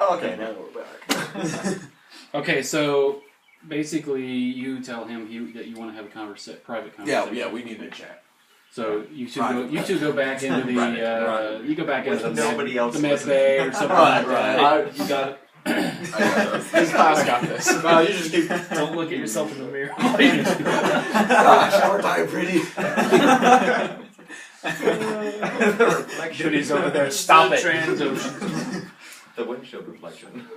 Okay, now we're back. Okay, so basically you tell him that you want to have a private conversation. Yeah, we need to chat. So you two go back into the Right. You go back into Nobody else the med listening. bay or something like that. Right. You got it. This class got this. No, you just keep. Don't look at yourself in the mirror. Gosh, aren't I pretty? The reflection. Judy's over there. Stop it. The windshield reflection.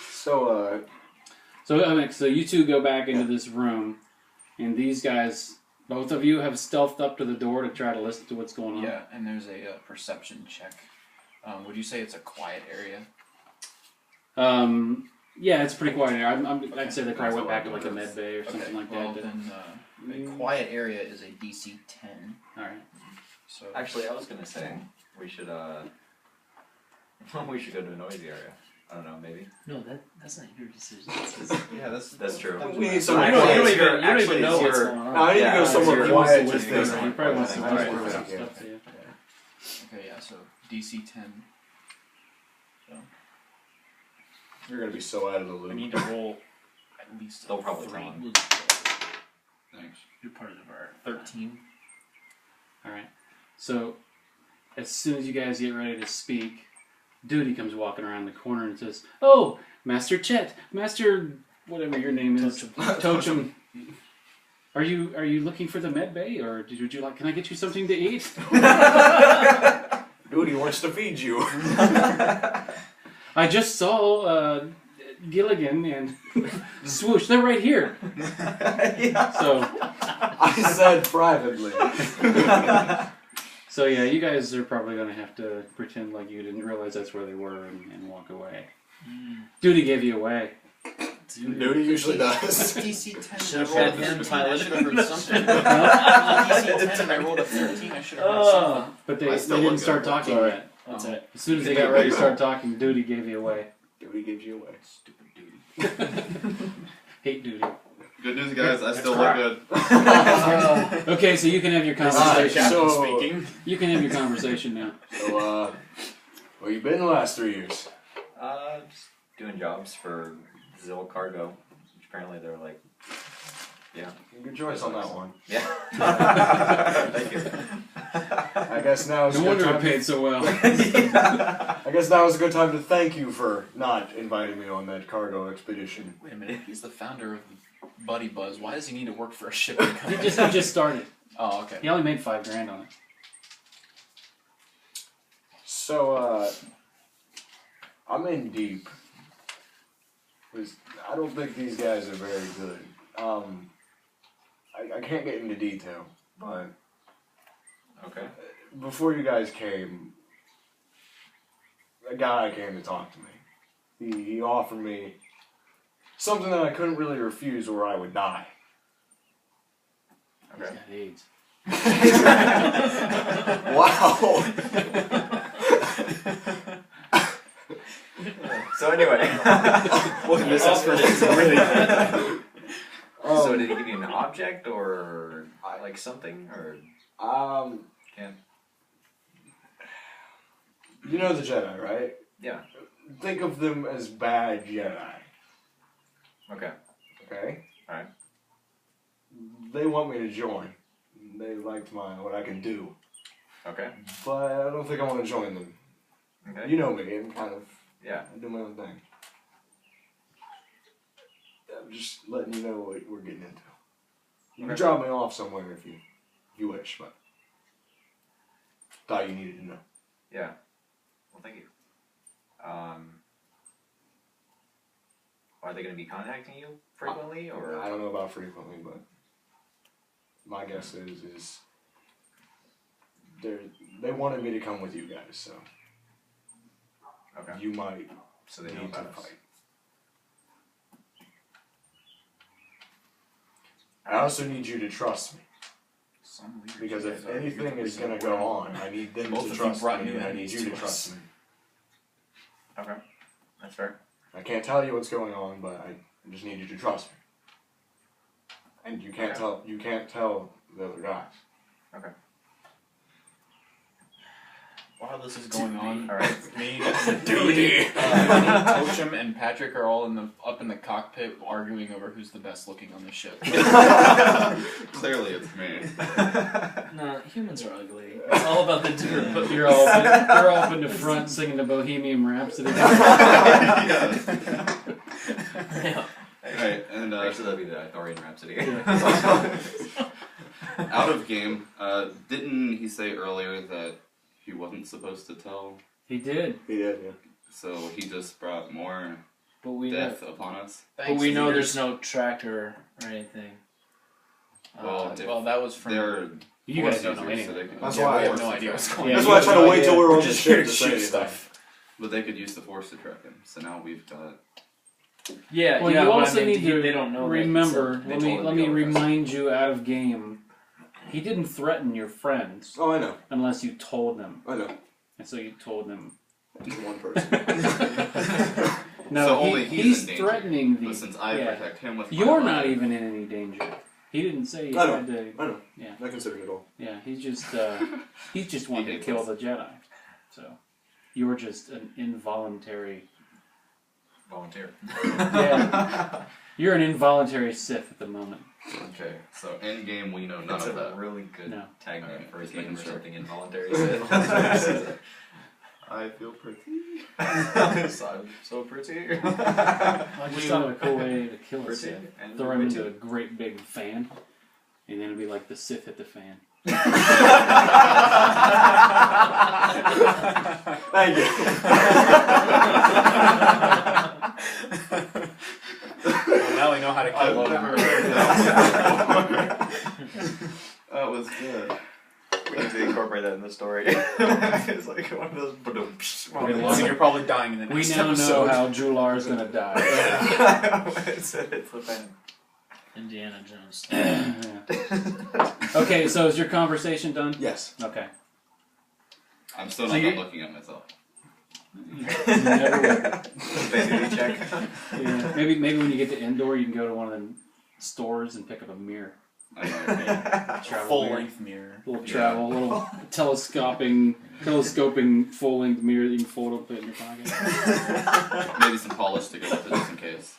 So, So you two go back into this room, and these guys, both of you, have stealthed up to the door to try to listen to what's going on. Yeah, and there's a perception check. Would you say it's a quiet area? Yeah, it's pretty quiet here. Okay. I'd say they probably went back to like a med bay or something like well, that. then a quiet area is a DC 10. All right. So Actually, I was gonna say we should go to a noisy area. I don't know, maybe. No, that's not your decision. Yeah, that's true. we need some You quiet. don't even know what's going on. No, I need to go Yeah, somewhere he quiet. wants to Just listen. He probably wants to Alright. whisper some Yeah. stuff to you. okay, yeah. So DC 10. You're gonna be so out of the I loop. need to roll at least. They'll probably 3. tell him. Thanks. You're part of our 13. All right. So, as soon as you guys get ready to speak, Duty comes walking around the corner and says, "Oh, Master Chet, Master whatever your name is, Tochum. Are you looking for the med bay, or would you like? Can I get you something to eat?" Dude, he wants to feed you. I just saw Gilligan and Swoosh. They're right here. So I said privately. So yeah, you guys are probably going to have to pretend like you didn't realize that's where they were and walk away. Duty gave you away. Duty usually does. DC 10. Should have I rolled a had him 13. I pilot. should have heard something. DC 10 and I rolled a 13. I should have heard something. But they I still didn't look start good. talking Sorry. yet. That's it. As soon as they got ready to start talking, Duty gave you away. Duty gives you away. Stupid duty. Hate Duty. Good news, guys. I still crap. look good. Okay, so you can have your conversation. so- speaking. You can have your conversation now. So, where you been the last 3 years? Just doing jobs for Zill Cargo, which apparently they're like, yeah. Good choice on that one. Yeah. Thank you. I guess now is No a good wonder it time. paid so well. I guess now is a good time to thank you for not inviting me on that cargo expedition. Wait a minute. He's the founder of Buddy Buzz. Why does he need to work for a shipping He company? just started. Oh, okay. He only made $5,000 on it. So, I'm in deep. 'Cause I don't think these guys are very good. I can't get into detail, but Okay. before you guys came, a guy came to talk to me. He offered me something that I couldn't really refuse or I would die. He's Okay. got AIDS. Wow! So anyway, This effort is really good. so did he give you an object or like something or can't? You know the Jedi, right? Yeah. Think of them as bad Jedi, Okay. okay? Alright. They want me to join. They liked what I can do. Okay. But I don't think I want to join them. Okay. You know me, I'm kind of, Yeah. I do my own thing. I'm just letting you know what we're getting into. You can Okay. drop me off somewhere if you wish, but thought you needed to know. Yeah. Well, thank you. Are they going to be contacting you frequently or? I don't know about frequently, but my guess is they wanted me to come with you guys, so Okay. you might So they know need to about us. fight. I also need you to trust me, Some leaders because you if guys are- anything you're is the going to reason go why on, I need them Both to of you trust brought me, new and I need enemies you to to trust us. me. Okay. That's fair. I can't tell you what's going on, but I just need you to trust me. And you can't tell the other guys. while this is going on, All right. me, Duty. Tosham, and Patrick are all up in the cockpit arguing over who's the best looking on the ship. Clearly, it's me. No, humans are ugly. It's all about the different. But you're all up in the front singing the Bohemian Rhapsody. Yes. Yeah. Right, and Actually, that'd be the Ithorian Rhapsody. out of game, didn't he say earlier that he wasn't supposed to tell? He did, He did, yeah. So he just brought more But we death upon us? but we know there's no tracker or anything. Well, Well, that was from. They're you force guys don't know users, so anything. they could- That's Yeah, why we I have no was- idea what's going Yeah, That's on. why I you try have to no wait till idea. we're on We're the just ship here to to say shoot anything. stuff. But they could use the force to track him. So now we've got. Yeah, Well, yeah. you but also I mean, need to they don't know. that, remember. so- they Let told me him let to me go with us. remind you out of game. He didn't threaten your friends Oh, I know. unless you told them, I know. and so you told them. One person. No, So only he's in danger. threatening the. But since I yeah. protect him with my You're life- not even in any danger. He didn't say you I know. had to. I know. Yeah. Not considering it all. Yeah, he's just wanted to hates kill us. the Jedi. So you're just an involuntary. Volunteer. Yeah, you're an involuntary Sith at the moment. Okay. So in game, we know none That's of a that. really good No. tag name for his Making name or sure. something involuntary. I feel pretty. I'm so pretty. I just thought of a cool way to kill a Pretty Sith. and Throw him witty. into a great big fan, and then it'd be like the Sith hit the fan. Thank you. Well, now we know how to kill I've Logan. never heard that before. That was good. We need to incorporate that in the story. It's like one of those. Okay, So you're probably dying in the We next now episode. know how Jular's gonna die. it's the fan. Indiana Jones. Yeah. Okay, so is your conversation done? Yes. Okay. I'm still So not you- done looking at myself. You never will. Vanity check. Yeah. Maybe when you get to Endor, you can go to one of them stores and pick up a mirror. I know. Travel Full mirror. length mirror. Little Yeah. travel, little telescoping full length mirror that you can fold up, put in your pocket. Maybe some polish to go with it just in case.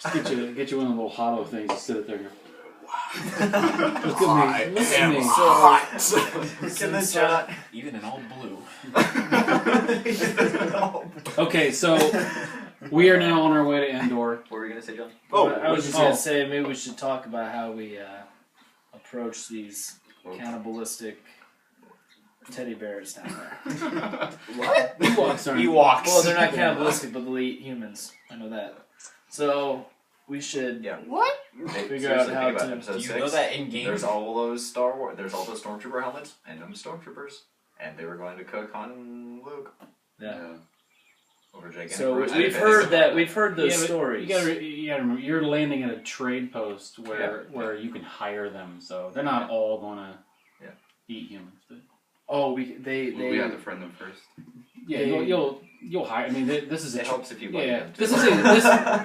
Just get you one of the little hollow things. Just sit it there. And go, look at me. Look at me. Can this shot? Even in all blue. Okay, so we are now on our way to Endor. What were you gonna say, John? Oh, I was just oh. gonna say maybe we should talk about how we approach these cannibalistic teddy bears down there. Ewoks aren't. Ewoks. Well, they're not cannibalistic, but they'll eat humans. I know that. So we should. Yeah. What? Figure out how to- episode Do you 6. know that in game? There's all those Star Wars. There's all those stormtrooper helmets and them stormtroopers, and they were going to cook Han and Luke Yeah. over gigantic. So roast we've beef. heard that. We've heard those Yeah, but stories. You gotta remember, you're landing at a trade post where you can hire them, so they're not all gonna eat humans. But Oh, We have to friend them first. yeah, They- you'll hire. I mean, this is It helps if you like yeah. them. This is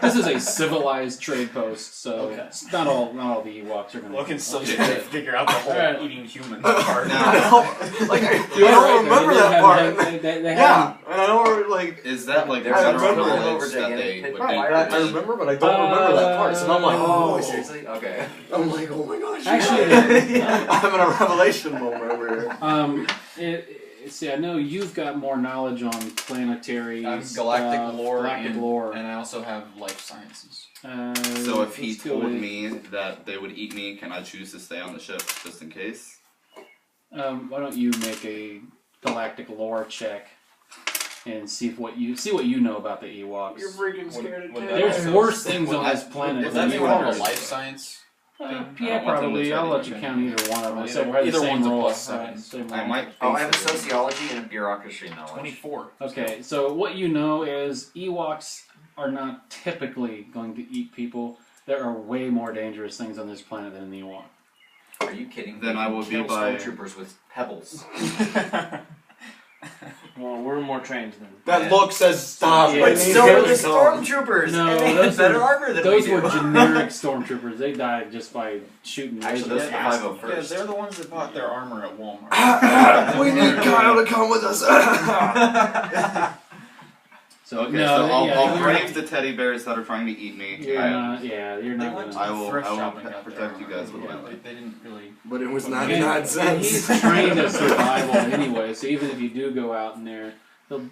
this is a civilized trade post, so Okay. it's not all the Ewoks are gonna. Logan's still Okay. trying to figure out the whole Alright. eating human part. Like, I You're don't right, remember they that have- part. They yeah, and I don't, like... Is that like There's general a rumor knowledge over that they gigantic would pig. eat I meat? remember, but I don't remember that part. So now I'm like, Oh, oh, seriously? Okay. I'm like, oh my gosh. Actually, I'm having a revelation moment over here. See, I know you've got more knowledge on planetary I'm stuff, galactic lore, galactic and, lore. and I also have life sciences. So if he let's go told with- me that they would eat me, can I choose to stay on the ship just in case? why don't you make a galactic lore check and see what you know about the Ewoks? freaking scared of There's cats. worse things Would on that- this planet would than that be Ewoks. called a life science? Yeah, I don't want them to probably. try I'll to let eat you me. count either one of them. Either So one- the either same one's a roll, plus right, 7. same I roll. might. Oh, I have a face it. sociology and a bureaucracy knowledge. 24. Okay, so what you know is Ewoks are not typically going to eat people. There are way more dangerous things on this planet than an Ewok. Are you kidding? Then They I can will be kill by- stormtroopers with pebbles. Well, we're more trained than. That look says stop. Yeah, I But need so him are the to come. stormtroopers, No, and they those have better were- armor than Those we do. were generic stormtroopers. They died just by shooting. Actually, those lasers. are the 501st. Yeah, they're the ones that bought their armor at Walmart. We need Kyle to come with us. So Okay, no, so I'll yeah, you're- brave the teddy bears that are trying to eat me. You're not. Yeah, you're They not. went Gonna, I will thrift shopping got protect their you guys with armor. my life. They didn't really. But it was and, 99 and cents. he's trained at survival anyway. So even if you do go out in there, he'll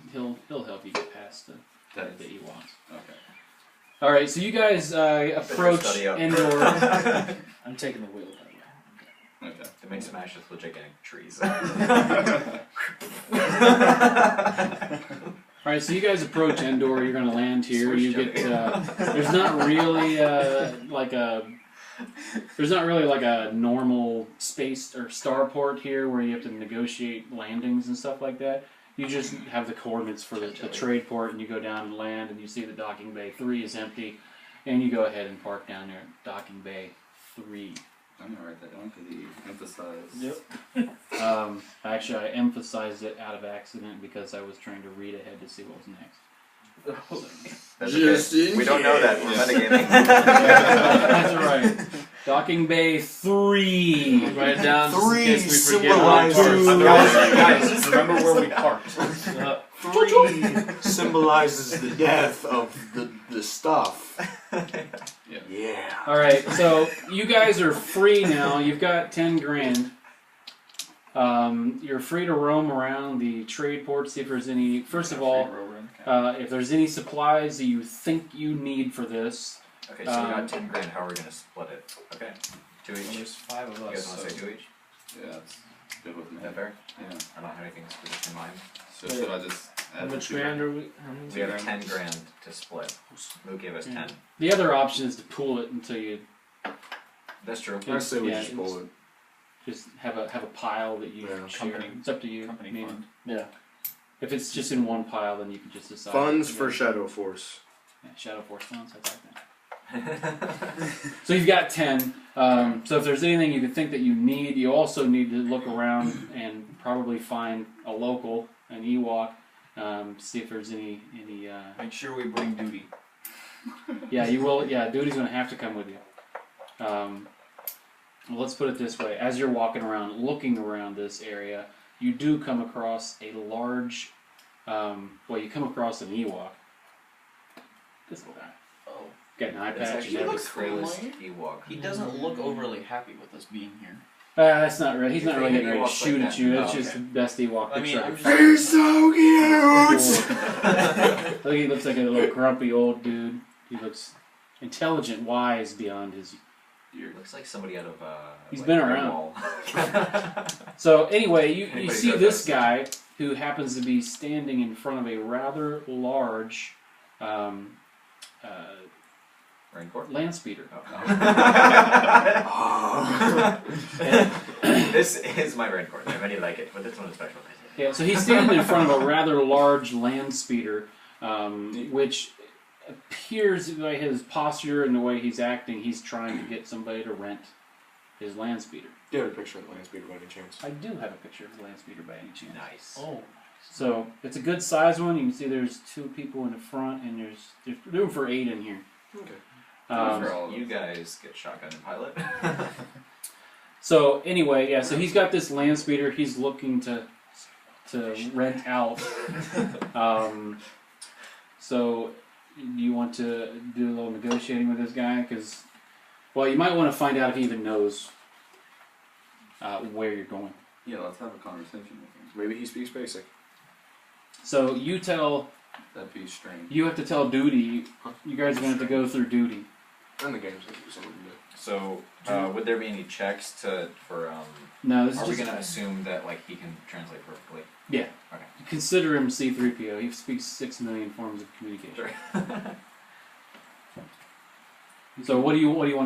help you get past the Teddy. Ewoks. Okay. All right, so you guys approach study up. Endor. I'm taking the wheel. By Okay. To make smash with gigantic trees. All right, so you guys approach Endor. You're going to land here. Switch You jumping. get there's not really like a normal space or starport here where you have to negotiate landings and stuff like that. You just have the coordinates for the trade port, and you go down and land, and you see the docking bay 3 is empty, and you go ahead and park down there at docking bay 3. I'm gonna write that down because he emphasized. Yep. Actually, I emphasized it out of accident because I was trying to read ahead to see what was next. That's Just okay. in We don't know that. We're case. metagaming. That's right. Docking bay 3. Write it down. just in 3 case we forget how it symbolizes works. Guys, remember where we parked. 3 symbolizes the death of the stuff. Yeah. All right, so you guys are free now. You've got 10 grand. You're free to roam around the trade port, see if there's any. First of all, if there's any supplies that you think you need for this. Okay, so we got 10 grand. How are we gonna split it? Okay, 2 each. There's 5 of You us. guys want to say So 2 each? Yeah, that's good with me. Is that fair? Yeah. I don't have anything specific in mind. So should I just how add much the grand are we? How many? We have 10 grand to split. Luke gave us 10. The other option is to pool it until you That's true. I say we Yeah, just pull it. just have a pile that you Yeah. share. Company- It's up to you. company I mean, fund. Yeah. if it's just in one pile, then you can just decide. Funds you for know. Shadow Force. Yeah, Shadow Force funds. I like that. So you've got 10. So if there's anything you could think that you need, you also need to look around and probably find a local, an Ewok, see if there's any. Make sure we bring duty. Yeah, you will. Yeah, Duty's going to have to come with you. Well, let's put it this way: as you're walking around, looking around this area, you do come across a large. You come across an Ewok. This little guy. Oh. Got an eye That's patch. and actually the everything. coolest Ewok. He doesn't look overly happy with us being here. That's not right. He's You not really think getting ready to Ewoks shoot like at that? you. That's Oh, just okay. the best Ewok I mean, picture. I'm He's so cute! Look, he looks like a little grumpy old dude. He looks intelligent, wise beyond his years. Looks like somebody out of He's like been Red around. Wall. So anyway, you Anybody see does this that. guy who happens to be standing in front of a rather large Rancor? land speeder. This is my Rancor. I many like it, but this one is special. Yeah, so he's standing in front of a rather large land speeder, which appears by his posture and the way he's acting, he's trying to get somebody to rent his land speeder. Do you have a picture of the land speeder by any chance? I do have a picture of the land speeder by any chance. Nice. Oh. So it's a good size one. You can see there's 2 people in the front, and there's room for 8 in here. Okay. For all of You us. guys get shotgun and pilot. So anyway, yeah. So he's got this land speeder. He's looking to rent out. So do you want to do a little negotiating with this guy? Because, well, you might want to find out if he even knows where you're going. Yeah, let's have a conversation with him. Maybe he speaks basic. So you That'd be strange. you have to tell Duty. You guys are going to have to go through Duty. And the game's gonna do something to So, would there be any checks for? No, this is Are we just gonna assume that like he can translate perfectly? consider him C-3PO. He speaks 6 million forms of communication. Sure. So what do you want to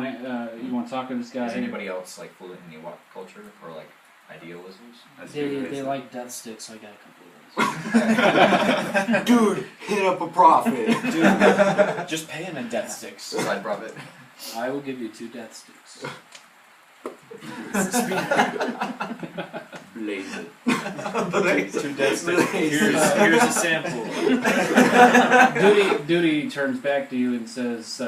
you want to talk to this guy? Is anybody else like fluent in Ewok culture or like idealisms? That's They good. they like death sticks, so I got a couple of those. Dude, hit up a profit. Just pay him in death sticks. Side profit. I will give you 2 death sticks. Blaze it. Two dead sticks. Here's a sample. Duty turns back to you and says,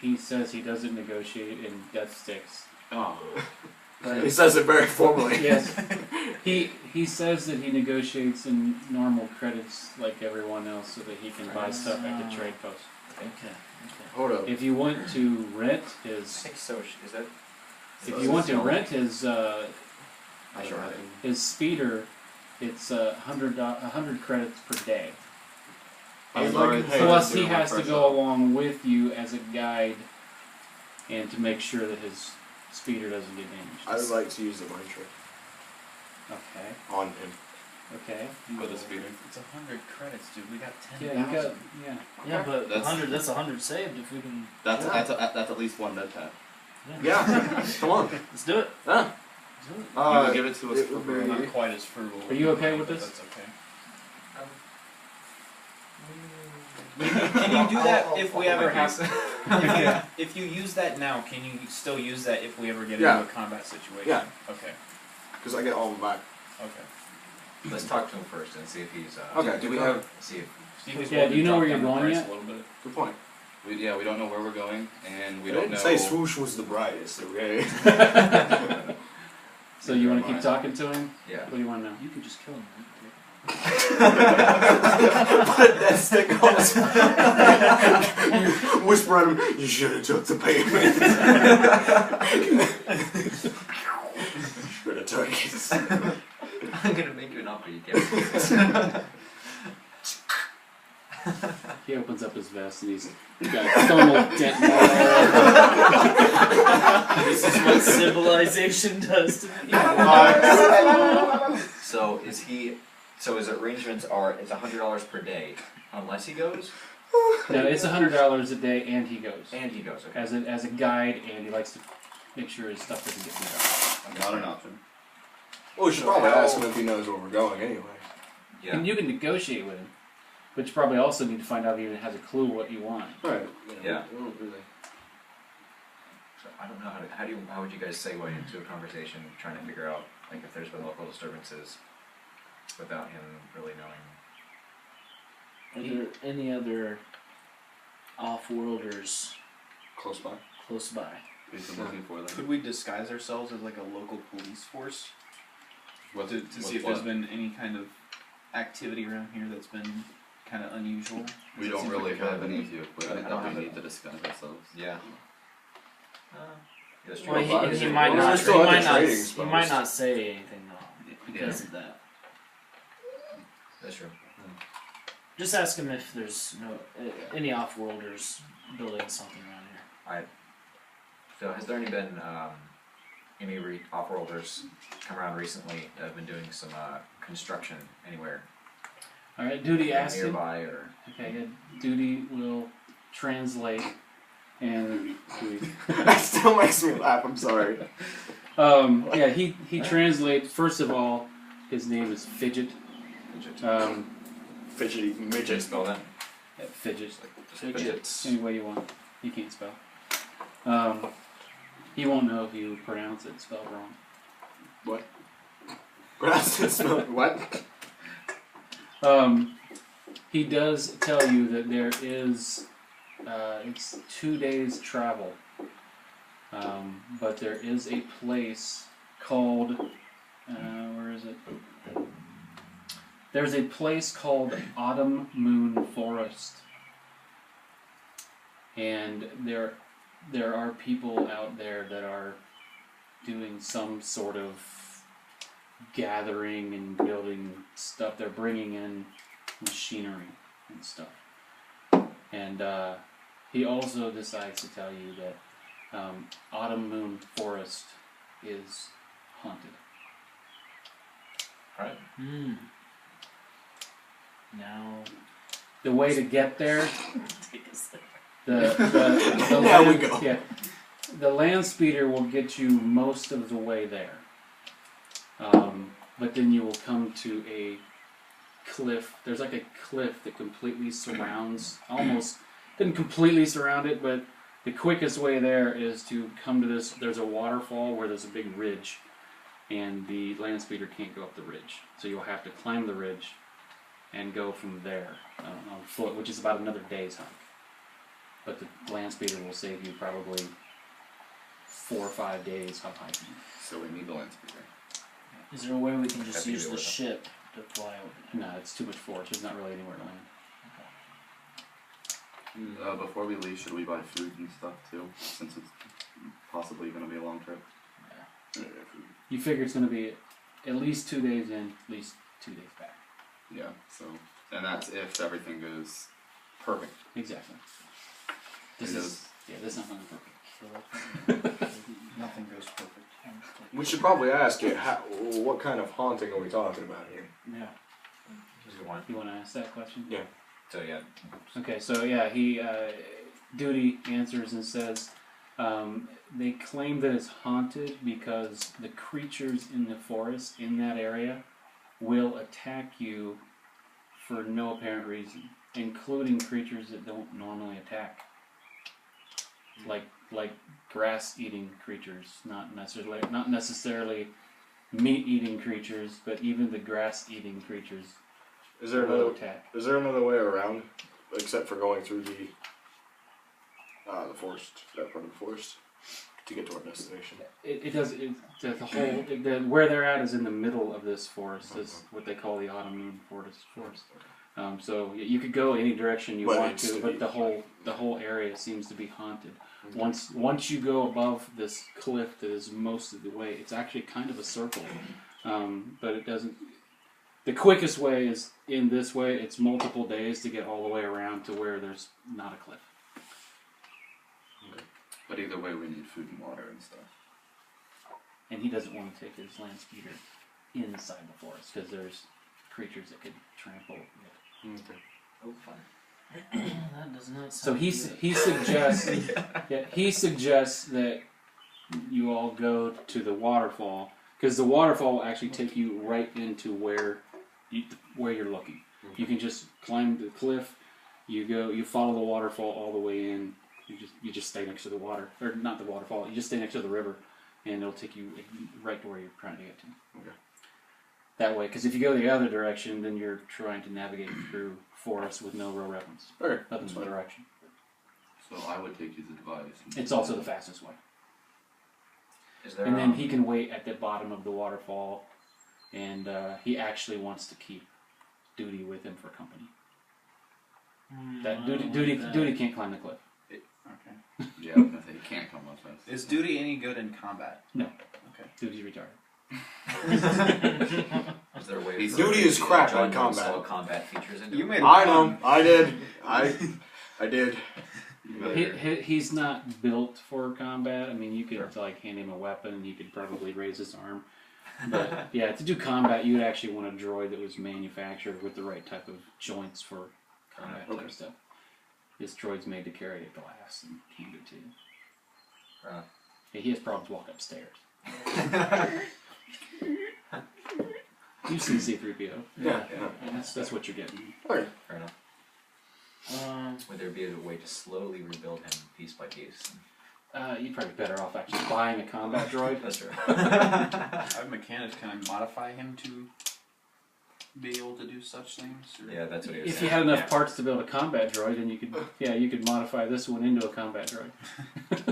he says he doesn't negotiate in death sticks. Oh. But He says it very formally. yes, he says that he negotiates in normal credits like everyone else, so that he can buy stuff at the trade post. Okay. Hold up. If you want to rent I his, think so. Is that? if you want to rent his I sure have. his speeder, it's 100 credits per day. I would Sorry, like to pay. Plus, do he my has to first go off. along with you as a guide, and to make sure that his speeder doesn't get damaged. I would like to use the mind trick Okay. on him. Okay. For the speeder. It's 100 credits, dude. We got 10,000. Yeah, you got Yeah, but That's- 100. That's 100 saved if we can. That's Yeah. that's at least one dead tap. Yeah, come on. Let's do it. Yeah. You would give it to us it for would free. be- Not quite as frugal. Are you okay with but this? That's okay. Can you do that if we ever have? Yeah. If you use that now, can you still use that if we ever get Yeah. into a combat situation? Yeah. Okay. Because I get all of them back. Okay. Let's talk to him first and see if he's. Okay, do we have- See if. Steve was Yeah, willing do you to know drop where you're down the going price yet? A little bit. Good point. We don't know where we're going, and we I don't didn't know. say swoosh was the brightest, okay? So you want to keep talking to him? Yeah. What do you want to know? You could just kill him. Put that stick on his You whisper at him, you should have took the payment. Should have took it. I'm gonna make you an offer you can't. He opens up his vest and he's got thermal dent all over. This is what civilization does to people. So is he? So his arrangements are it's $100 per day unless he goes No, it's $100 a day, and he goes and he goes. Okay. as a guide, and he likes to make sure his stuff doesn't get beat up. Not an option. Well, we should probably ask him if he knows where we're going anyway. Yeah. And you can negotiate with him, but you probably also need to find out if he even has a clue what you want. Right. Yeah. We don't really. So I don't know how would you guys segue into a conversation trying to figure out like if there's been local disturbances without him really knowing. Are there any other off-worlders Close by. close by? We've been looking for them. Could we disguise ourselves as like a local police force What, to see if there's been any kind of activity around here that's been kind of unusual? We It don't seems really like have a- any of the equipment I don't that have we it. need to disguise ourselves. Yeah. That's true. Well, Well, he might we're not. still He at the might not. trading He spells. might not say anything though because of that. That's true. Just ask him if there's any off-worlders building something around here. So has there any been any off-worlders come around recently that have been doing some construction anywhere All right, Duty asks him. nearby or? Okay, yeah, Duty will translate, and That still makes me laugh, I'm sorry. yeah, he translates. First of all, his name is Fidget. Fidgety Did you midget. spell that? Fidget. Just Fidgets. Any way you want. You can't spell. He won't know if you pronounce it spelled wrong. What? Pronounce it spell what? He does tell you that there is, it's 2 days travel, but there is a place called, where is it? There's a place called Autumn Moon Forest, and there are people out there that are doing some sort of gathering and building stuff. They're bringing in machinery and stuff. And he also decides to tell you that Autumn Moon Forest is haunted. Right. Now, The way to get there, take us there. the Now we land, go. Yeah, the land speeder will get you most of the way there. But then you will come to a cliff. There's like a cliff that completely surrounds, almost didn't completely surround it, but The quickest way there is to come to this. There's a waterfall where there's a big ridge, and the land speeder can't go up the ridge. So you'll have to climb the ridge and go from there on foot, which is about another day's hike. But the land speeder will save you probably 4 or 5 days of hiking. So we need the land speeder. Is there a way we can just Happy to use do the it. ship to fly over there? No, it's too much force. There's not really anywhere to land. Before we leave, should we buy food and stuff too? Since it's possibly going to be a long trip. You figure it's going to be at least 2 days in, at least 2 days back. Yeah. So, and that's if everything goes perfect. Exactly. This It is does. this is not going to be perfect. Nothing goes perfect. We should probably ask you, what kind of haunting are we talking about here? Yeah. Who's the one? You want to ask that question? Yeah. So yeah, Okay, so yeah, he Duty answers and says they claim that it's haunted because the creatures in the forest in that area will attack you for no apparent reason, including creatures that don't normally attack, like grass-eating creatures, not necessarily meat-eating creatures, but even the grass-eating creatures Is there will another attack. Is there another way around, except for going through the forest, that part of the forest, to get to our destination? It does. The whole where they're at is in the middle of this forest. Is what they call the autumn moon forest. So you could go any direction you But want it's to, but the whole area seems to be haunted. Once you go above this cliff that is most of the way, it's actually kind of a circle, but it doesn't. The quickest way is in this way. It's multiple days to get all the way around to where there's not a cliff. But either way, we need food and water and stuff. And he doesn't want to take his land speeder inside the forest because there's creatures that could trample it. Okay. oh fun. That does not sound So he good. suggests he suggests that you all go to the waterfall because the waterfall will actually take you right into where you're looking. You can just climb the cliff. You follow the waterfall all the way in. You just stay next to the water, or not the waterfall. You just stay next to the river, and it'll take you right to where you're trying to get to. Okay. That way, because if you go the other direction, then you're trying to navigate through forests with no real reference, Okay. nothing but direction. So I would take his advice. It's also the fastest way. Is there? And then he can wait at the bottom of the waterfall, and he actually wants to keep Duty with him for company. That Duty can't climb the cliff. Okay. Yeah, I was gonna say he can't come with us. Is Duty any good in combat? Duty's retarded. Is there a way? He's- for Duty him is to crap join at those combat. all combat features into You it? made I know. I did. I did. He's not built for combat. I mean, you could like hand him a weapon, and he could probably raise his arm. But yeah, to do combat, you'd actually want a droid that was manufactured with the right type of joints for combat type stuff. This droid's made to carry a glass and hand it to you. Right. Hey, he has problems walking upstairs. You've seen C-3PO. Yeah. That's what you're getting. Okay. Fair enough. Would there be a way to slowly rebuild him piece by piece? You'd probably be better off actually buying a combat droid. That's true. Have mechanics can I modify him to be able to do such things? Or? Yeah, that's what he was If saying. you had enough Yeah. parts to build a combat droid, then you could modify this one into a combat droid.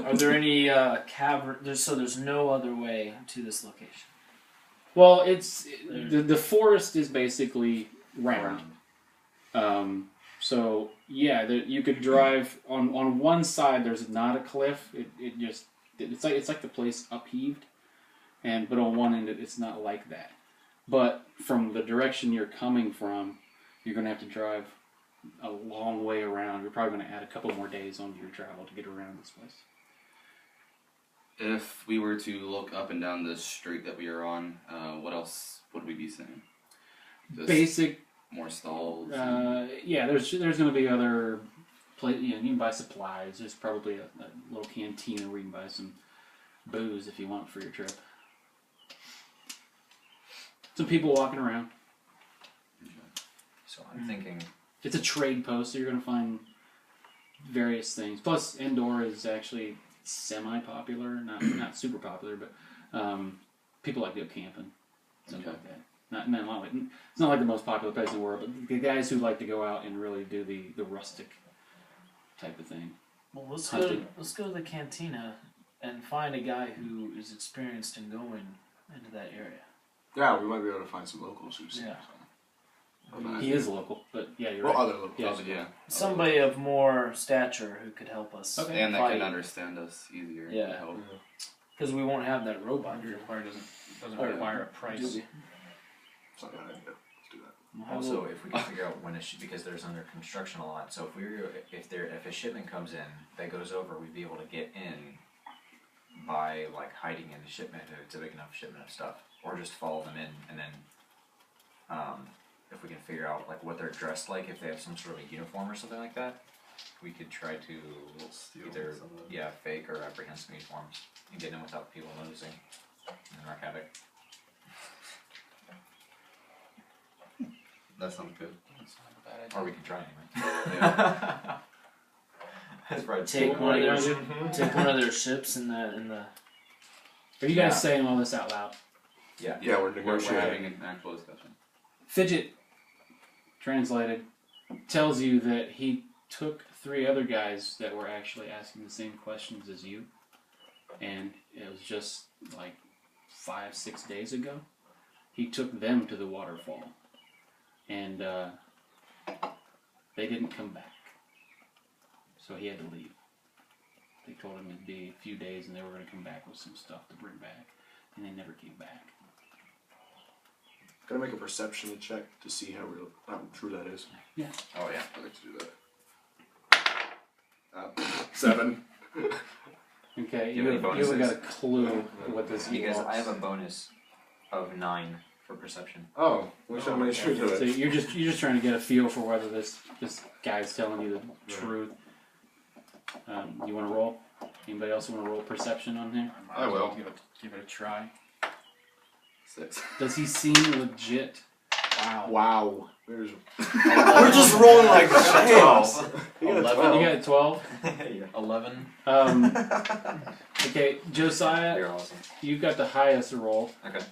Are there any cavern? So there's no other way to this location. Well, the forest is basically round. So yeah, you could drive on one side. There's not a cliff. It's like the place upheaved, but on one end it's not like that. But from the direction you're coming from, you're going to have to drive a long way around. You're probably going to add a couple more days onto your travel to get around this place. If we were to look up and down this street that we are on, what else would we be seeing? Just Basic. more stalls. Yeah, there's going to be other places. You can buy supplies. There's probably a little cantina where you can buy some booze if you want for your trip. Some people walking around. So I'm thinking, It's a trade post, so you're going to find various things. Plus, indoor is actually semi-popular, not super popular, but people like to go camping, something like that. Not like, it's not like the most popular place in the world, but the guys who like to go out and really do the rustic type of thing. Well, let's Hunting. go to the cantina and find a guy who is experienced in going into that area. Yeah, we might be able to find some locals who see. Yeah. He is local, but yeah, you're Well, right. other locals. Yeah. Yeah. Somebody of more stature who could help us. Okay. And that fight. can understand us easier. Yeah. I hope. Because we won't have that robot here. Require doesn't Oh, require a price. Do we? It's not a bad idea. Let's do that. Also, if we can figure out when a because there's under construction a lot, so if a shipment comes in that goes over, we'd be able to get in by like hiding in the shipment if it's a big enough shipment of stuff, or just follow them in, and then if we can figure out like what they're dressed like, if they have some sort of a uniform or something like that, we could try to Steal either some of them. fake or apprehend some uniforms and get in without people noticing and wreak havoc. That sounds good. That's not a bad idea. Or we can try anyway. That's right. Take one of their ships in the. Are you guys saying all this out loud? Yeah. Yeah, we're We're negotiating. having an actual discussion. Fidget, translated, tells you that he took 3 other guys that were actually asking the same questions as you, and it was just like 5-6 days ago. He took them to the waterfall, and they didn't come back, so he had to leave. They told him it'd be a few days, and they were going to come back with some stuff to bring back, and they never came back. Gotta make a perception check to see how true that is. Oh yeah. I'd like to do that. 7. Okay, Do you you have any haven't got a bonuses? clue what this Because Ewoks- I have a bonus of 9 for perception. Oh, we should have made sure to So it. you're just trying to get a feel for whether this guy's telling you the truth. You want to roll? Anybody else want to roll perception on him? I will. Give it a try. 6. Does he seem legit? Wow. We're We're just rolling like champs. 11. You got 12. Yeah. 11. Okay, Josiah, You're awesome. you've got the highest roll. Okay.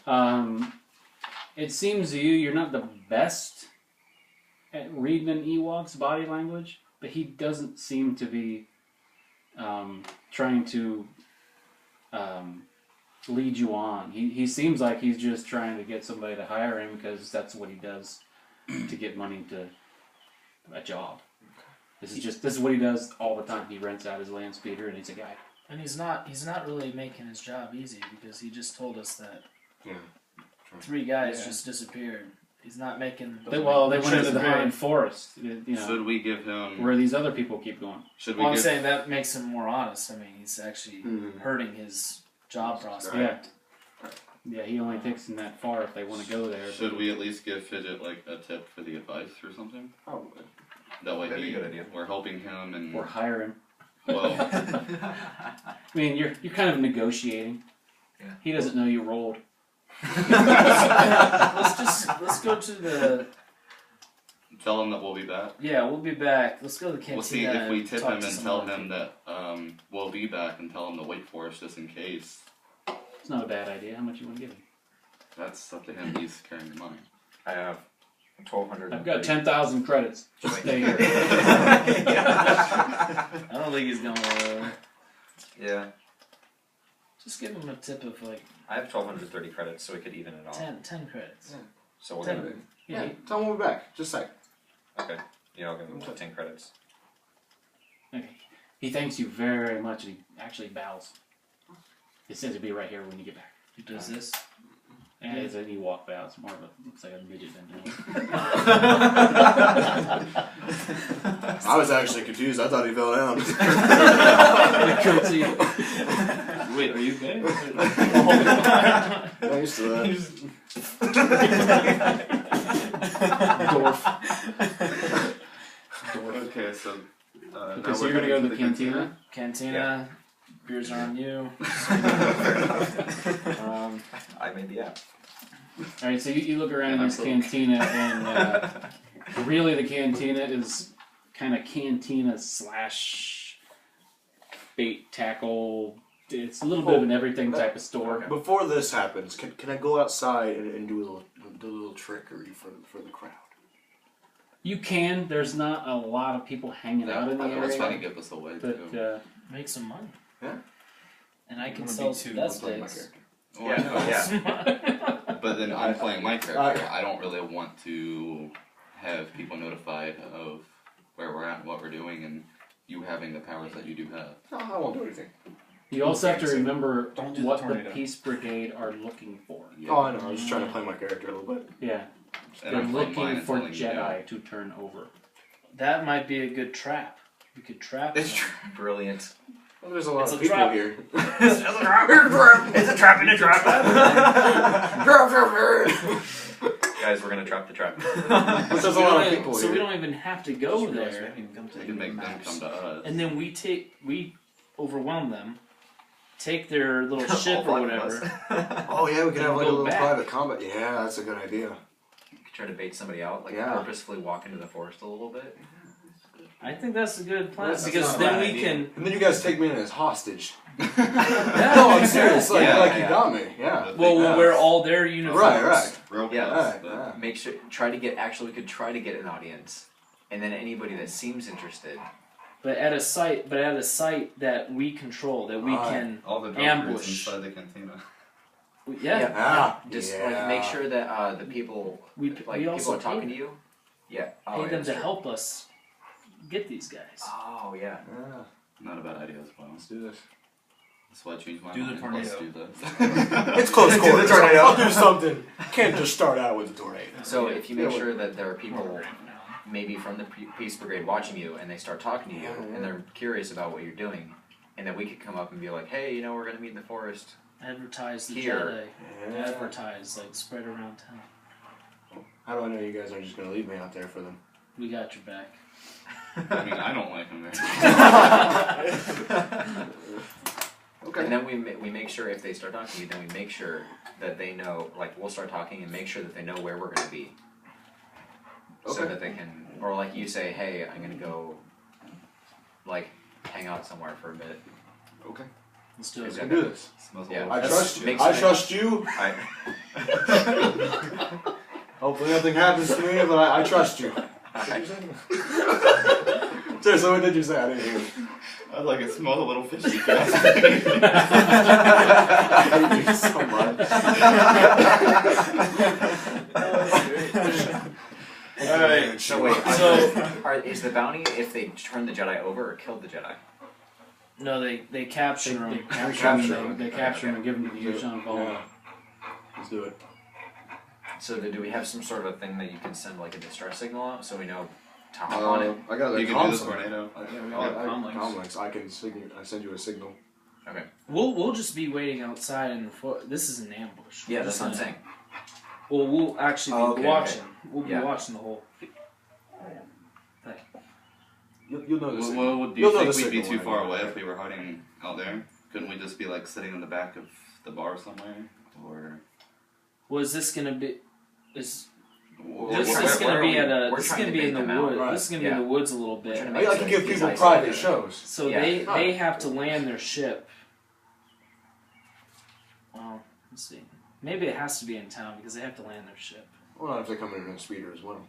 It seems to you're not the best at reading an Ewok's body language, but he doesn't seem to be trying to lead you on. He seems like he's just trying to get somebody to hire him because that's what he does to get money to a job. This is what he does all the time. He rents out his land speeder and he's a guy. And he's not really making his job easy because he just told us that Yeah. 3 guys just disappeared. He's not making. They went into the Highland Forest, Should we give him? where these other people keep going. Should we Well, I'm give? saying that makes him more honest. I mean, he's actually Mhm. hurting his job prospect. Yeah, he only takes them that far if they want to go there. Should we at least give Fidget like a tip for the advice or something? Probably. That way, That'd be a good idea. we're helping him and Or hire him. well, I mean, you're kind of negotiating. Yeah. He doesn't know you rolled. Let's go to the. tell him that we'll be back. Yeah, we'll be back. Let's go to the cantina. We'll see if we and tip talk him to and some tell other him people. that we'll be back and tell him to wait for us just in case. It's not a bad idea. How much you want to give him? That's up to him. He's carrying the money. I have 1,200. I've got 10,000 credits. Just stay here. I don't think he's going to. Yeah. Just give him a tip of like I have 1,230 credits, so we could even it off. 10 credits. So we're 10. gonna. Yeah, tell him we'll be back. Just a sec. Okay. Yeah, I'll give him 10 credits. Okay. He thanks you very much and he actually bows. He says he'll be right here when you get back. Who does this? And it's an Ewok bow. It's more of a, looks like a midget than him. I was actually confused. I thought he fell down. Wait, are you gay? Thanks to that. Okay, so. Okay, so you're going to go to the cantina? Cantina. Beers are on you. I made the app. Alright, so you look around in this cantina and really the cantina is kind of cantina / bait tackle. It's a little bit of an everything type of store. Before this happens, can I go outside and do a little trickery for the crowd? You can. There's not a lot of people hanging out in the I was trying to area, give us away but too. Make some money. Yeah. And I can wanna sell be too- that Playing my stakes. character. Well, Yeah. But then I'm playing my character. I don't really want to have people notified of where we're at and what we're doing, and you having the powers that you do have. No, I won't do anything. you also have to remember Don't do the what the tornado. Peace Brigade are looking for. Yeah. Oh, I know. I was just trying to play my character a little bit. Yeah, And they're I'm playing mine looking and for telling you no. Jedi to turn over. That might be a good trap. We could trap It's them. true. Brilliant. Well, there's a lot It's of a people trap. here. It's a trap. It's a trap in a trap. Guys, we're gonna trap the trap. But there's a We lot of don't- people so we here. don't even have to go there. We can make them come to us. And then we overwhelm them, take their little ship or whatever. Oh yeah, we could have like a Go little back. private combat. Yeah, that's a good idea. Try to bait somebody out, like Yeah. purposefully walk into the forest a little bit. I think that's a good plan That's because not a then bad we idea. can. And then you guys take me in as hostage. Yeah. No, I'm serious. Like, Yeah, like yeah. you got me. Yeah. Well, we'll Yeah. wear all their uniforms. Right. Real Yeah. close, Right, but- yeah. Make sure, try to get. Actually, we could try to get an audience, and then anybody that seems interested. But at a site that we control, that we Right. can. All the drunkards Ambush. inside the cantina. Yeah. Ah, Just yeah. like make sure that the people, We like we people also are talking to pay you. Yeah. them yeah, to that's true. help us get these guys. Oh yeah. Yeah. Not a bad idea as well. Let's do this. That's why I changed my Do the mind. Let's tornado. do this. It's close Do the quarters. tornado. I'll do something. Can't just start out with the tornado. So if you make Yeah. sure that there are people maybe from the Peace Brigade watching you, and they start talking to you, Yeah. and they're curious about what you're doing, and then we could come up and be like, hey, we're gonna meet in the forest. Advertise the Here. Jedi. Yeah. Advertise, like spread around town. How do I know you guys are just gonna leave me out there for them? We got your back. I mean, I don't like him there. Okay. And then we make sure if they start talking to you, then we make sure that they know, like we'll start talking and make sure that they know where we're gonna be. So Okay. that they can, or like you say, hey, I'm gonna go, like, hang out somewhere for a bit. Okay. Let's do Is it. Let's do this. Smells a Yeah. little I That's- trust you. makes I sense. trust you. I, Hopefully nothing happens to me, but I trust you. Seriously, what did you say? I didn't hear you. I was like, it smells a little fishy. I hate you so much. Alright, so wait, So- is the bounty if they turn the Jedi over or killed the Jedi? No, they capture They them. capture him. They capture him and give him to Yuuzhan Vong. Yeah. Let's do it. So do we have some sort of thing that you can send like a distress signal out so we know to hop on it? I got a You can do the tornado. Comlinks. I can send you a signal. We'll just be waiting outside in the This is an ambush. Yeah, We're that's just what I'm gonna- saying. Well, we'll actually be Oh, okay, watching. We'll be Yeah. watching the whole. You'll know this. Well, do You'll you know think the we'd be signal too far anyway. away if we were hiding out there? Couldn't we just be like sitting in the back of the bar somewhere? Or Was this gonna be? Is Well, this we're- is gonna we're- be at a? we're This is trying gonna to be in the bait them out. woods. Right. This is gonna be in Yeah. the woods a little We're bit. trying to I can give He's people isolated. private shows. So Yeah. they have to land their ship. Well, let's see. Maybe it has to be in town because they have to land their ship. Well, not if they come in a speeder as well.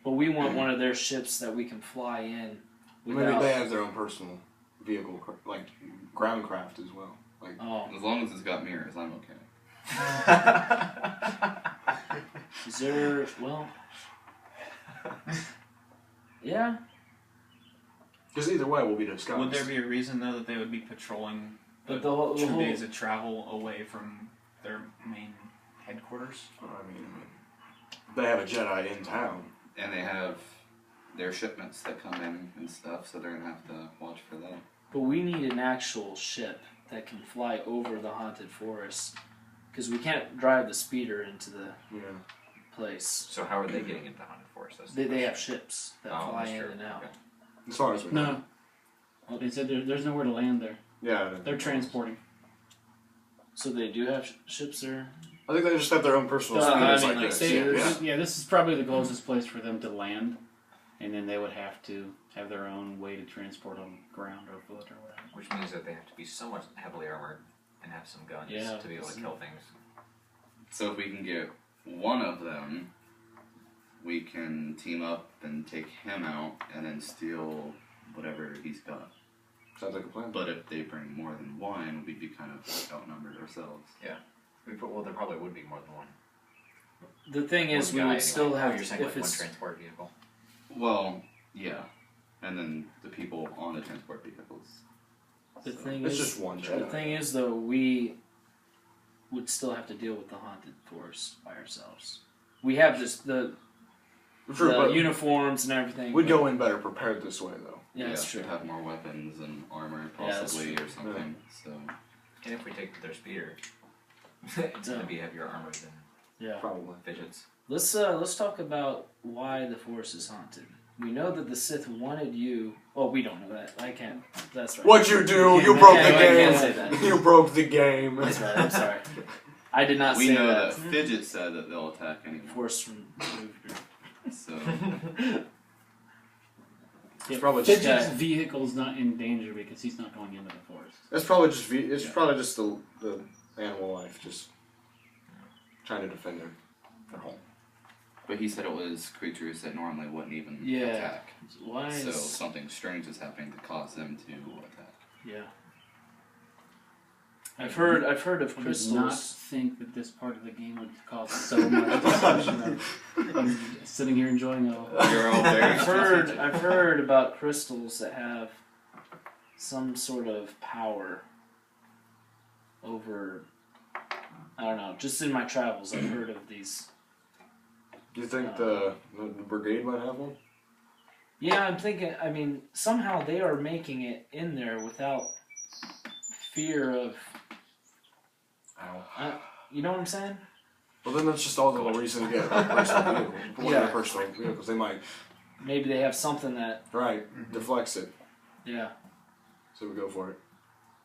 But we want one of their ships that we can fly in. Maybe Without, they have their own personal vehicle, like ground craft as well. Like Oh, as long as it's got mirrors, I'm okay. is there? Well, yeah. because either way, we'll be discussed. Would there be a reason though that they would be patrolling But the whole, 2 days of travel away from their main headquarters? I mean, they have a Jedi in town. And they have their shipments that come in and stuff, so they're gonna have to watch for that. But we need an actual ship that can fly over the haunted forest, because we can't drive the speeder into the Yeah. place. So how are they getting into the haunted forest? That's the They have question. ships that Oh, fly that's in true. and out. Okay. As far as we know. No. Well, they said there's nowhere to land there. Yeah. They're transporting. So they do have ships there. I think they just have their own personal I speeders mean, like like this. speeders. Yeah. Yeah, this is probably the closest place for them to land. and then they would have to have their own way to transport on ground or foot or whatever. Which means that they have to be somewhat heavily armored and have some guns Yeah. to be able to kill things. So if we can get one of them, we can team up and take him out and then steal whatever he's got. Sounds like a plan. But if they bring more than one, we'd be kind of outnumbered ourselves. Well, there probably would be more than one. The thing is, One we guy would anyway. still have You're saying if like one it's transport vehicle. Well, yeah. And then the people on the transport vehicles. the thing It's is just one the Jedi. thing is though we would still have to deal with the haunted forest by ourselves. We have just the True, but uniforms and everything. we'd but- go in better prepared this way, though. Yeah, that's true. Should have more weapons and armor, Yeah, that's possibly, true. or something. So And if we take their speeder, it's going to be heavier armored than Yeah. Probably. fidgets. Let's talk about why the forest is haunted. We know that the Sith wanted you. Well, we don't know that. I can't. That's right. What'd you do? You I broke the can't- I can't say game. that. You broke the game. That's right. I'm sorry. I did not we say know that. that Fidget said that they'll attack anyway. Force from So It's probably just Fidget- Fidget's vehicle's not in danger because he's not going into the forest. it's probably just probably just the animal life just trying to defend their home. but he said it was creatures that normally wouldn't even Yeah. attack. Why So is something strange is happening to cause them to attack. yeah? I've heard of I did not crystals. think that this part of the game would cause so much discussion. I'm sitting here enjoying it all. You're all very I've heard about crystals that have some sort of power over. I don't know. Just in my travels, I've heard of these. Do you think the brigade might have one? Yeah, I'm thinking. I mean, somehow they are making it in there without fear of. You know what I'm saying? Well, then that's just all the reason to get a personal vehicle. One of Yeah. their personal vehicles. They might, Maybe they have something that. deflects it. Yeah. So we go for it.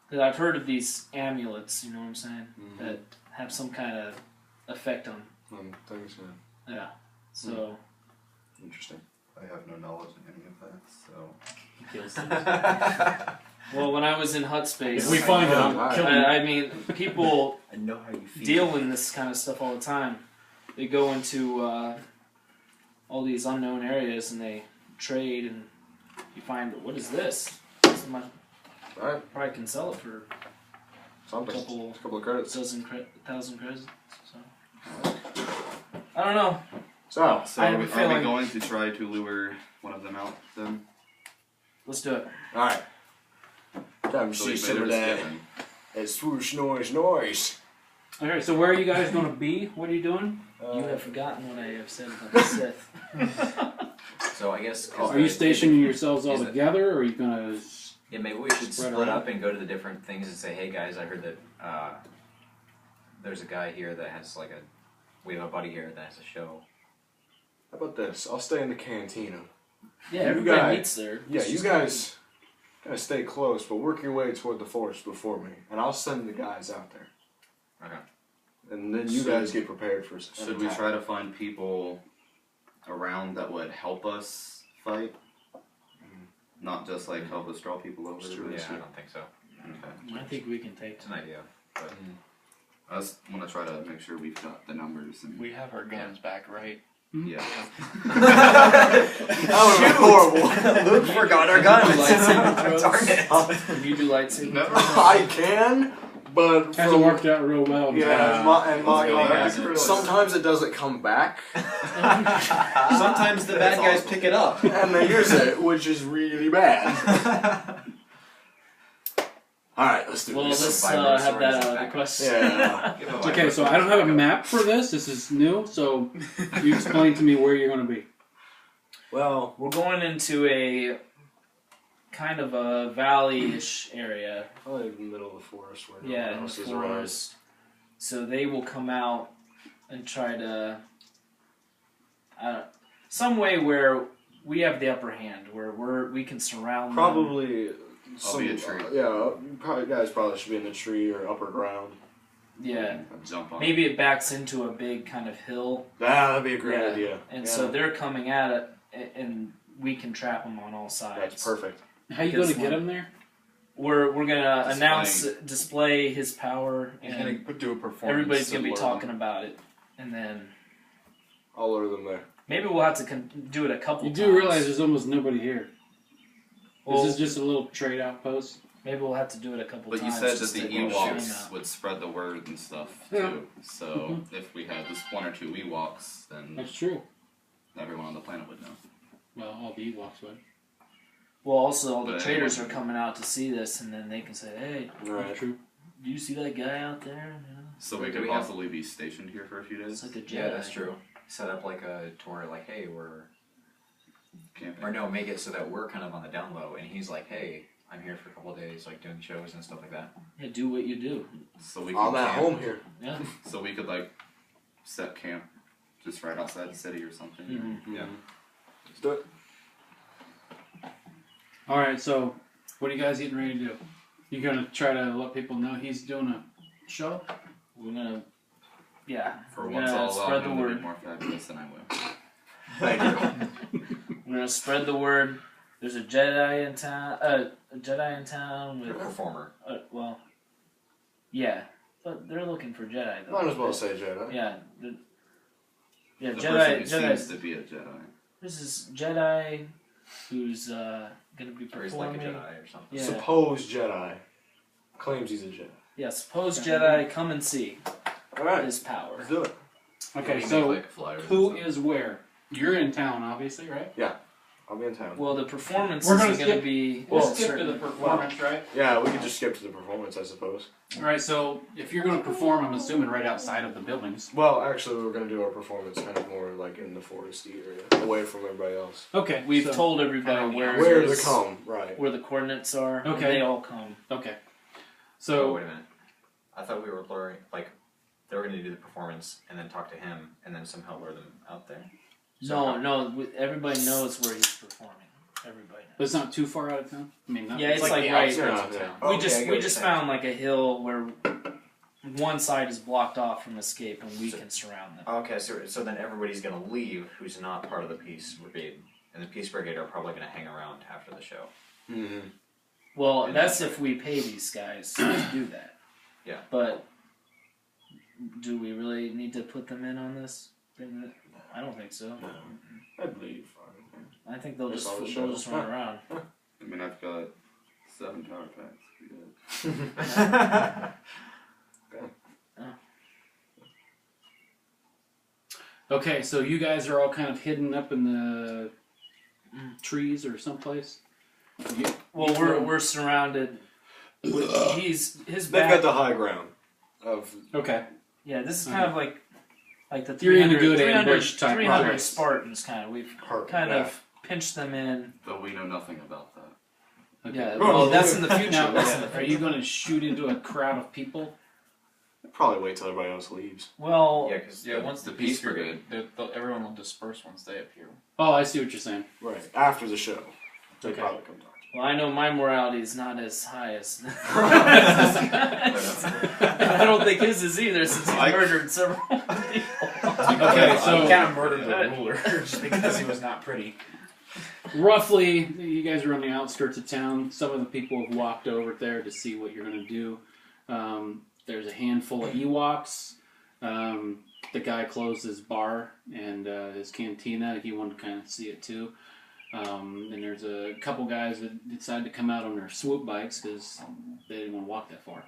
'Cause I've heard of these amulets. You know what I'm saying? Mm-hmm. That have some kind of effect on. Things, yeah. Yeah. So. Interesting. I have no knowledge in any of that, so. He kills things. Well, when I was in Hut Space, If we find it, Yeah. I'm killing I mean, people I know how you feel. deal in this kind of stuff all the time. They go into all these unknown areas and they trade, and you find, what is this? Alright, Probably can sell it for something. Couple- Just a couple of credits. thousand credits. So I don't know. So, So I are have we a feeling- going to try to lure one of them out then? Let's do it. alright. Time to So see we some better of just that. get them. It's swoosh noise. Okay, so where are you guys going to be? What are you doing? You have forgotten what I have said about the Sith. So I guess. 'cause Are you the- stationing yourselves all is it- together, or are you going to... Yeah, maybe we should Spread split around. up and go to the different things and say, hey guys, I heard that there's a guy here that has we have a buddy here that has a show. How about this? I'll stay in the cantina. Yeah, You everybody guys- meets there. Yeah, It's you just- guys gotta stay close, but work your way toward the forest before me, and I'll send the guys out there. Okay. And then you So- guys get prepared for. Should we try to find people around that would help us fight? Not just like help us draw people over. It's true, Yeah, but- I don't think so. Okay. I think we can take It's an idea. But I just want to try to make sure we've got the numbers and We have our guns back, right? yeah. That would be horrible. Luke forgot our guns. Lightsaber Darn it. Can you do lightsaber? No. throws? I can, but Hasn't worked out real well. Yeah, and Let's go back. sometimes it doesn't come back, Sometimes the bad guys pick it up. and they use it, which is really bad. All right, let's do Well, this. let's Vibrant have that swords out of the back. question. Yeah. Give him a Okay, vibrant so I don't have a sword. map for this. This is new, so you explain to me where you're going to be. Well, We're going into a kind of a valley-ish area. probably in the middle of the forest where no Yeah, one in the else is around. forest. So they will come out and try to, some way where we have the upper hand, where we can surround them. Probably. I'll be a tree. Guys probably should be in the tree or upper ground. Yeah, Jump on. maybe it backs into a big kind of hill, That'd be a great Yeah. idea. and Yeah. so they're coming at it, and we can trap them on all sides. That's perfect. How you going to get him there? We're gonna display his power, He's and gonna do a performance. everybody's to gonna be lure talking them. about it, and then I'll lure them there. maybe we'll have to do it a couple. You times. do realize there's almost nobody here. Well, This is just a little trade outpost. maybe we'll have to do it a couple But you times. said that just the to shine Ewoks out. would spread the word and stuff Yeah. too. So if we had just 1 or 2 Ewoks, then That's true. everyone on the planet would know. Well, all the Ewoks would. Well, also all the But traders anyway. are coming out to see this, and then they can say, "Hey, Right. True. do you see that guy out there? You know, So Do we could we have- possibly be stationed here for a few it's days. like a Jedi." Yeah, that's true. Set up like a tour, like, hey, Camping. or no, make it so that we're kind of on the down low, and he's like, hey, I'm here for a couple of days, like doing shows and stuff like that. Yeah, do what you do. So we could I'm at camp. home here. Yeah. So we could like set camp just right outside the city or something. Mhm. Yeah. Let's do it. All right. So, what are you guys getting ready to do? You gonna try to let people know he's doing a show? We're gonna, yeah, For we're once, gonna I'll allow spread the him to be word. more fabulous than I will. Thank you. We're gonna spread the word. There's a Jedi in town. A Jedi in town You're a with. performer. Well, yeah, but they're looking for Jedi. Though. Might as well say Jedi. Yeah. Yeah, The Jedi. person who seems Jedi. to be a Jedi. This is Jedi, who's gonna be Or he's like a performing. Jedi or something. Yeah. Supposed Jedi claims he's a Jedi. Yeah, suppose Jedi come and see All right. his power. Let's do it. Okay. Maybe So, make, like, flyers who and stuff. is where? You're in town, obviously, right? I'll be in town. Well, the performance We're is gonna going to skip- be. We'll well, skip to certain- the performance, right? Yeah, we could just skip to the performance, I suppose. All right. So, if you're going to perform, I'm assuming right outside of the buildings. Well, actually, we're going to do our performance kind of more like in the foresty area, away from everybody else. Okay. We've so- told everybody where Where to come, right. where the coordinates are. and Okay. They all come. Okay. Oh, So, wait a minute. I thought we were luring, like, they were going to do the performance and then talk to him and then somehow lure them out there. So No, everybody knows where he's performing. Everybody knows. but it's not too far out of town. I mean, not Yeah, it's like the right. outskirts Yeah, of yeah. town. Oh, we just okay, I get we what just you're saying. found like a hill where one side is blocked off from escape, and we So- can surround them. Okay, so then everybody's going to leave who's not part of the Peace Brigade. And the Peace Brigade are probably going to hang around after the show. Mm-hmm. Well, And that's that's if we pay these guys to do that. Yeah. But do we really need to put them in on this? I don't think so. No. I believe. I think they'll That's just all the they'll show. just run around. I mean, I've got 7 power packs. We good. Okay, so you guys are all kind of hidden up in the trees or someplace. Well, we're surrounded. With, his They've back. got the high ground of. Okay. Yeah, this is kind of like the You're in a 300, good 300, ambush type 300 right. Spartans kind of. We've Perfect, kind yeah. of pinched them in. But we know nothing about that. Okay. Yeah, Oh, well, that's in the future. Now, That's in the are future. you going to shoot into a crowd of people? Probably wait till everybody else leaves. Well, Yeah, because Yeah, once the Peace Brigade, everyone will disperse once they appear. Oh, I see what you're saying. Right. After the show. They Okay. probably come talk. well, I know my morality is not as high as. I don't think his is either, since he murdered several people. Okay, so He kind of murdered the ruler just because he was not pretty. roughly, you guys are on the outskirts of town. Some of the people have walked over there to see what you're going to do. There's a handful of Ewoks. The guy closed his bar and his cantina. He wanted to kind of see it too. And there's a couple guys that decided to come out on their swoop bikes because they didn't want to walk that far.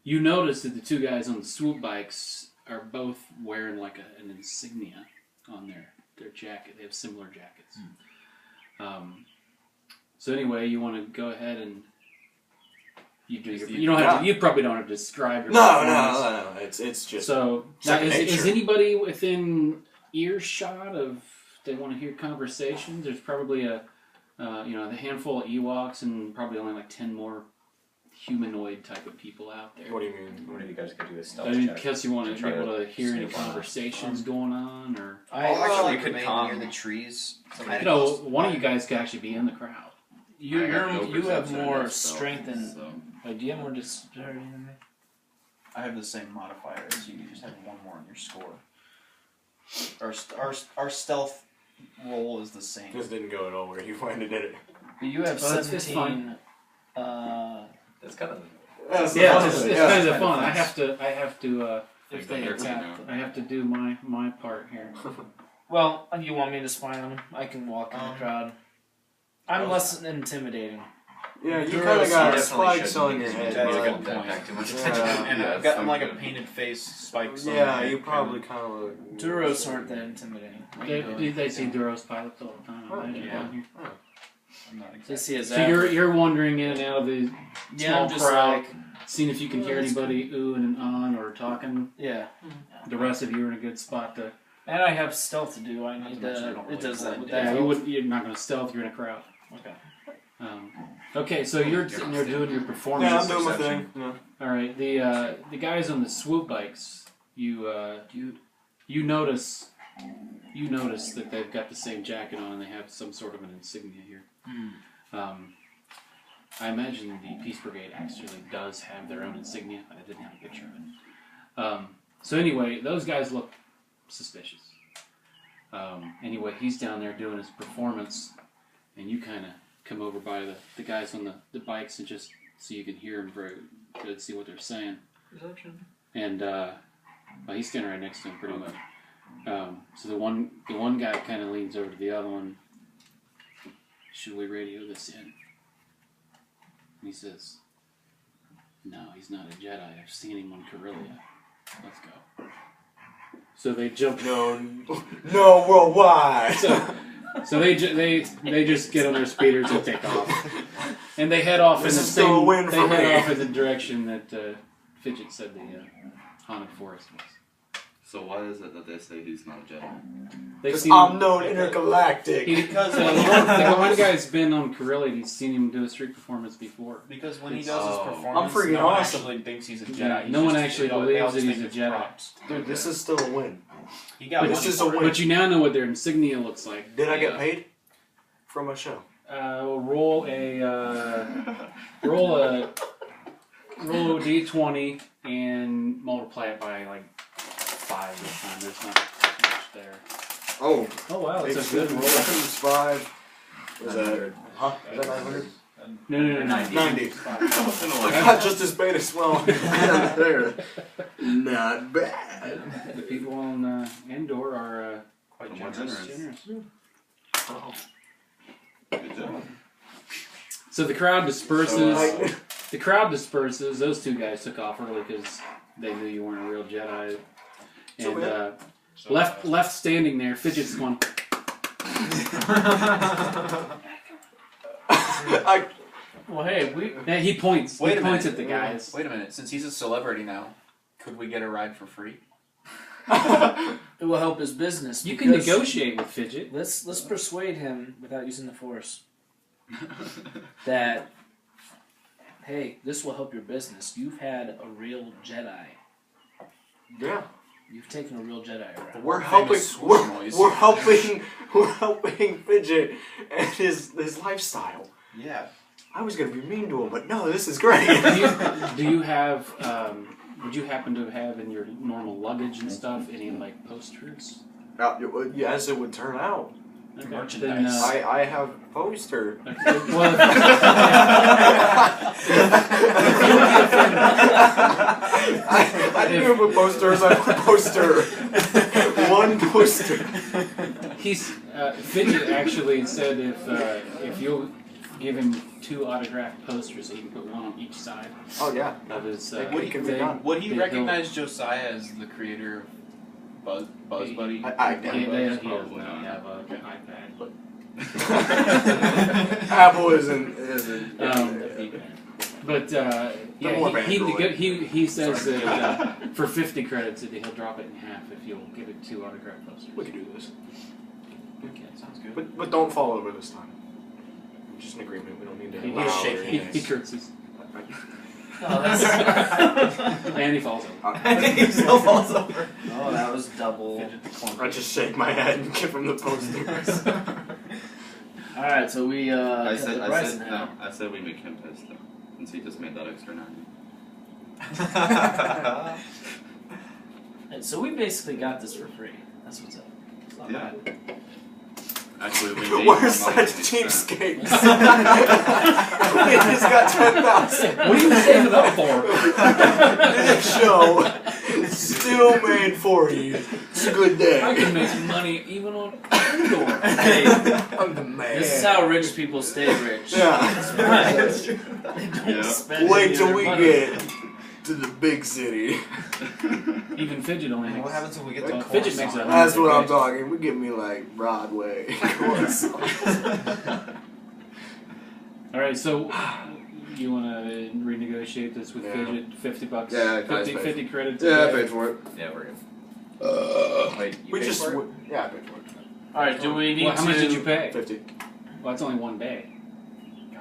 You notice that the two guys on the swoop bikes are both wearing like an insignia on their jacket. They have similar jackets. So anyway, you want to go ahead and you do your. You don't have to. You probably don't have to describe your. performance. No. It's just. So now, second is nature. anybody within earshot of? They want to hear conversations. There's probably a handful of Ewoks and probably only like 10 more humanoid type of people out there. What do you mean? one of you guys could do a stealth I mean, check. because you want to try be able to hear any sneak on. conversations going on, or I actually could could remain calm. near the trees. one of you guys could actually be in the crowd. You I have no you have perception more of stealth, strength and. so. Do you have more dexterity than me? I have the same modifier as you. You just have one more on your score. Our stealth roll is the same. This didn't go at all where you wanted it. But you have Well, it's 17. fine. That's kind of. That's the Yeah, fun it's of it. kind of Yeah. fun. I have to If they They're attack. coming out. I have to do my part here. Well, you want me to spy on him? I can walk in the crowd. I'm Oh. less intimidating. Yeah, you Duros, kind of you got definitely spikes shouldn't on your because head. That's a bro. good point. Back too much Yeah. attention. And Yeah, I've got some like a good. painted face, spikes. on Yeah, my you head, probably kind of look. Duros aren't that intimidating. They see Duros pilots all the time. Oh, I imagine, yeah. down here. I'm not They see his So you're wandering in and out of the yeah, small I'm just crowd, like, seeing if you can hear anybody oohing and on or talking. yeah. The rest of you are in a good spot to. And I have stealth to do. I Not need to mention I to. don't It really does that blend with in. that. Yeah, help? you're not going to stealth. You're in a crowd. Okay. Okay, so you're sitting there doing your performance. Yeah, I'm doing my Perception. thing. Yeah. All right, the guys on the swoop bikes. You notice that they've got the same jacket on and they have some sort of an insignia here. I imagine the Peace Brigade actually does have their own insignia. I didn't have a picture of it. So anyway, those guys look suspicious. Anyway, he's down there doing his performance, and you kind of come over by the guys on the bikes and just so you can hear them very good, see what they're saying. Perception. And well, he's standing right next to him pretty much. So the one guy kind of leans over to the other one. Should we radio this in? And he says, "No, he's not a Jedi. I've seen him on Corellia. Let's go." So they jump. No, worldwide. So they just get on their speeders and take off, and they head off This in the is still a same. win They for head me. off in the direction that Fidget said the haunted forest was. So why is it that they say he's not a Jedi? They've Because seen I'm known intergalactic. Because the one guy's been on Corellia. He's seen him do a street performance before. Because when he It's- does his Oh. performance, I'm freaking no one awesome. actually thinks he's a Jedi. Yeah, He's no one just- actually they all believes that just he's think a it's Jedi. props. Dude, this is still a win. He got But money this is for a it. win. But you now know what their insignia looks like. Did I get Yeah. paid for my show? Roll a d20 and multiply it by like 5 this time. There's not much there. Oh, Oh wow, that's it's a good roll. 5. Was that? Huh? Is that 900? No. 90. Like, Not just as bad as well. There. Not bad. The people on Endor are Quite more generous. generous. generous. Good job. So the crowd disperses. Like, The crowd disperses. Those two guys took off early because they knew you weren't a real Jedi. So And So, left standing there, Fidget's going. Well, hey, we. Yeah, he points. Wait he a points minute. at the guys. Wait a minute. Since he's a celebrity now, could we get a ride for free? It will help his business. You can because- negotiate with Fidget. Let's persuade him without using the Force that hey, this will help your business. You've had a real Jedi. yeah. You've taken a real Jedi around. We're helping. Famous swoosh noise. We're helping Fidget and his lifestyle. Yeah. I was gonna be mean to him, but no, this is great. Do you have? Would you happen to have in your normal luggage and stuff any like posters? Yes, it would turn out. Okay, Merchandise. Then, I have a poster. well, I didn't even put posters. I put poster. One poster. he's Fidget actually said if you'll give him 2 autographed posters, he can put one on each side Oh yeah. of his What can be thing. done? Would he He'll- recognize Josiah as the creator of Buzz Buddy? I He, doubt he it. doesn't Probably not. have an iPad, but Apple isn't. But more yeah, Android. he says that for 50 credits that he'll drop it in half if you'll give it 2 autographed posters. We could do this, Okay, sounds good. but don't fall over this time. Just an agreement. We don't need to. He, allow just shake or he, anything. he curtsies Oh, that's. and he falls over. he still falls over. Oh, that was double. Fidget the clunky. I just shake my head and give him the posters. All right, so we I cut the price in half. I said we make him pissed though, since he just made that extra 90. And so we basically got this for free. That's what's up. It's not Yeah. bad. Actually, we made We're more such money than we spent. cheapskates. We just got 10,000. What are you saving up for? This show still made 40. It's a good day. I can make money even on indoor. Hey, I'm the man. This is how rich people stay rich. Yeah. Right. They don't Yeah. spend Wait any till of we their money. get to the big city. Even Fidget only makes. What happens if we get the Well, corn Fidget makes song? a- That's what I'm talking. We give me like Broadway. All right, so you want to renegotiate this with Yeah. Fidget? $50. Yeah, guys 50, paid 50 credits. Yeah, I a day. paid for it. Yeah, we're good. Wait, you We paid just for it? yeah, I paid for it. All right, do we need Well, how to? much did you pay? 50 Well, it's only one day.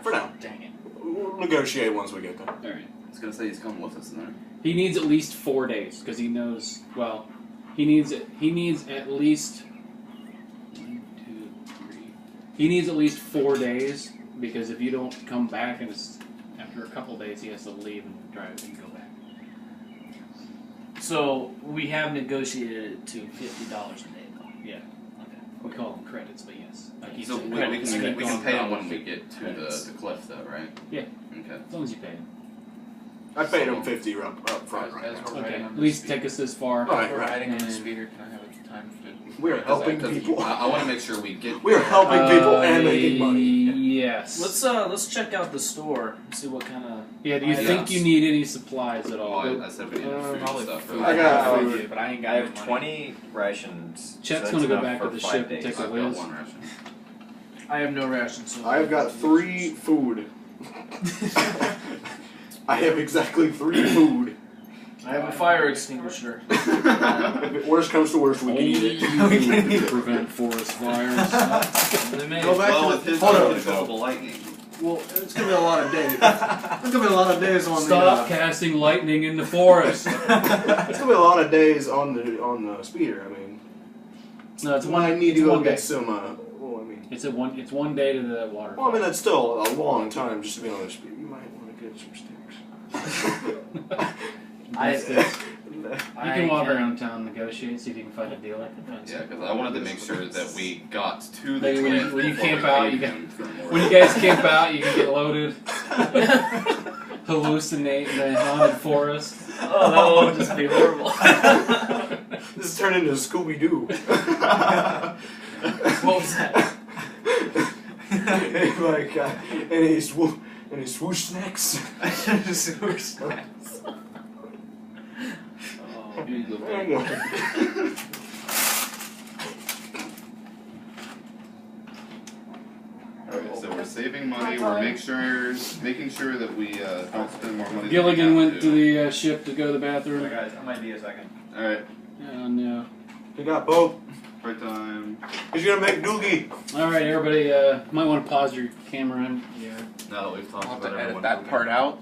for now. Dang it. We'll negotiate once we get there. All right. I was gonna say he's coming with us in there. He needs at least 4 days because he knows. Well, he needs at least 1, 2, 3. He needs at least 4 days because if you don't come back and it's after a couple days, he has to leave and drive and go back. So we have negotiated it to $50 a day, though. Yeah. Okay. We call them credits, but yes. Like he So said, we credits, can credits, pay him when dollars. we get to the cliff, though, right? Yeah. Okay. As long as you pay him. I paid him 50 up front As right we're now. Okay. riding on At the least speeder. take us this far. Right, We're right. riding on the And- speeder. Can I have a time to? We're helping Because people. I want to make sure we get. We're helping people and making money. Yes. Let's check out the store and see what kind of. Yeah. Do you Yeah. think you need any supplies at all? Oh, I said we needed food and Probably stuff. food. I got food, but I ain't got I no have money. 20 rations. Chet's so gonna that's go enough back to for the 5 ship and days. take I've a got whiz. one ration. I have no ration, so. I've got 3 food. I have exactly 3 food. I have a fire extinguisher. If worst comes to worst, we can eat it. You prevent forest fires. They may- Go back Well, to with his hold on. uncontrollable lightning. Well, it's gonna be a lot of days. It's gonna be a lot of days on Stop casting lightning in the forest. It's gonna be a lot of days on the speeder. I mean, No, it's I one. need to it's go one day. get some. Well, I mean, It's one day to the water. well, I mean that's still a long time just to be on the speeder. You might want to get some sticks. You can walk around town, negotiate, see if you can find a dealer. Yeah, because I wanted to make sure that we got to the Maybe when you- cliff when you before camp we out, paid you him for more. When you guys camp out, you can get loaded, hallucinate in the haunted forest. Oh, that would just be horrible. This has turned into Scooby Doo. What was that? Like any swoosh snacks. Swoosh snacks. Oh, here you go, There baby. you go. Alright, so we're saving money. We're making sure that we don't spend more money. than Gilligan we have went to the ship to go to the bathroom. Guys, I might be a second. Alright, Oh no. You got Bob. break time. He's gonna make doogie. All right, everybody. Might want to pause your camera. And, yeah. No, we've talked I'll have about to edit everyone that moving. part out.